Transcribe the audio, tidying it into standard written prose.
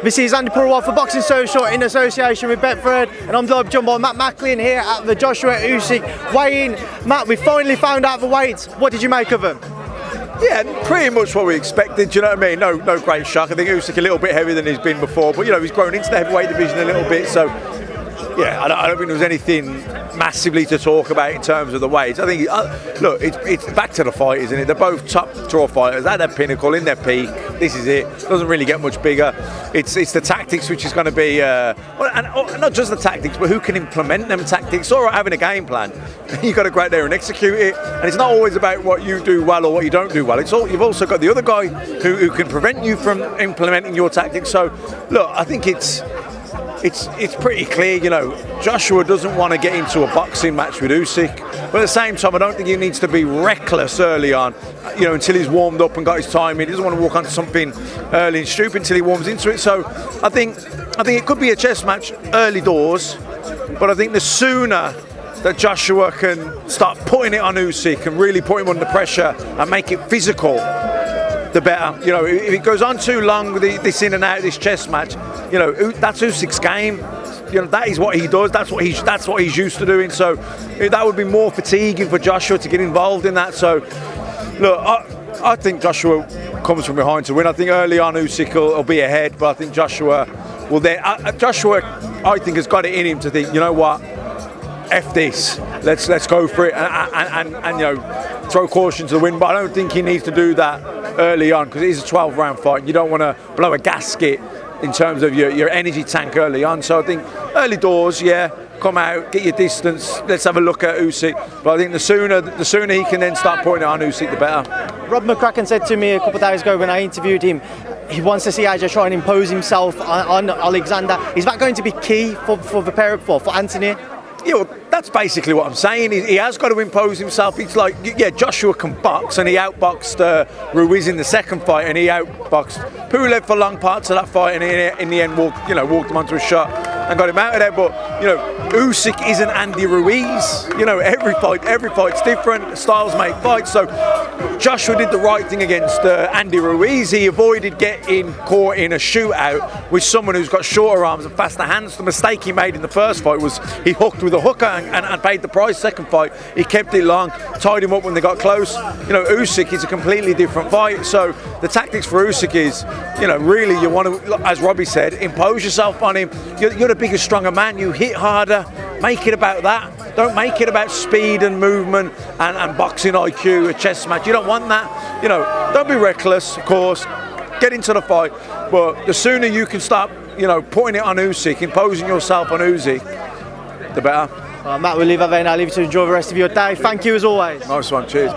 This is Andi Purewal for Boxing Social in association with Betfred, and I'm joined by Matt Macklin here at the Joshua-Usyk Weigh-in. Matt, we finally found out the weights. What did you make of them? Yeah, pretty much what we expected, do you know what I mean? No great shock. I think Usyk a little bit heavier than he's been before, but you know, he's grown into the heavyweight division a little bit, so yeah, I don't think there was anything massively to talk about in terms of the weights. I think, look, it's back to the fight, isn't it? They're both top draw fighters at their pinnacle, in their peak. This is it. Doesn't really get much bigger. It's the tactics which is going to be, and not just the tactics, but who can implement them tactics. All right, having a game plan, you've got to go out there and execute it. And it's not always about what you do well or what you don't do well. You've also got the other guy who can prevent you from implementing your tactics. So, look, I think it's pretty clear, you know, Joshua doesn't want to get into a boxing match with Usyk, but at the same time, I don't think he needs to be reckless early on, you know, until he's warmed up and got his time in. He doesn't want to walk onto something early and stupid until he warms into it. So I think it could be a chess match early doors, but I think the sooner that Joshua can start putting it on Usyk and really put him under pressure and make it physical, the better. You know, if it goes on too long with this in and out, this chess match, you know, that's Usyk's game. You know, that is what he does. That's what he's used to doing. So that would be more fatiguing for Joshua to get involved in that. So look, I think Joshua comes from behind to win. I think early on Usyk will be ahead, but I think Joshua will then. Joshua, I think, has got it in him to think, you know what, F this, let's go for it and you know, throw caution to the wind. But I don't think he needs to do that early on, because it is a 12-round fight and you don't want to blow a gasket in terms of your energy tank early on. So I think early doors, yeah, come out, get your distance, let's have a look at Usyk. But I think the sooner he can then start putting it on Usyk, the better. Rob McCracken said to me a couple of days ago when I interviewed him, he wants to see AJ try and impose himself on Oleksandr. Is that going to be key for the pair, for Anthony? Yeah, well, that's basically what I'm saying. He has got to impose himself. It's like, yeah, Joshua can box, and he outboxed Ruiz in the second fight, and he outboxed Purewal for long parts of that fight, and in the end walked him onto a shot and got him out of there. But you know, Usyk isn't Andi Ruiz. You know, every fight's different. Styles make fights. So Joshua did the right thing against Andi Ruiz. He avoided getting caught in a shootout with someone who's got shorter arms and faster hands. The mistake he made in the first fight was he hooked with a hooker and paid the price. Second fight, he kept it long, tied him up when they got close. You know, Usyk is a completely different fight. So the tactics for Usyk is, you know, really you want to, as Robbie said, impose yourself on him. You're the bigger, stronger man. You hit harder. Make it about that. Don't make it about speed and movement and boxing IQ, a chess match. You don't want that. You know, don't be reckless, of course. Get into the fight, but the sooner you can start, you know, putting it on Usyk, imposing yourself on Usyk, the better. Matt, we'll leave that there now. I'll leave you to enjoy the rest of your day. Thank you as always. Nice one. Cheers.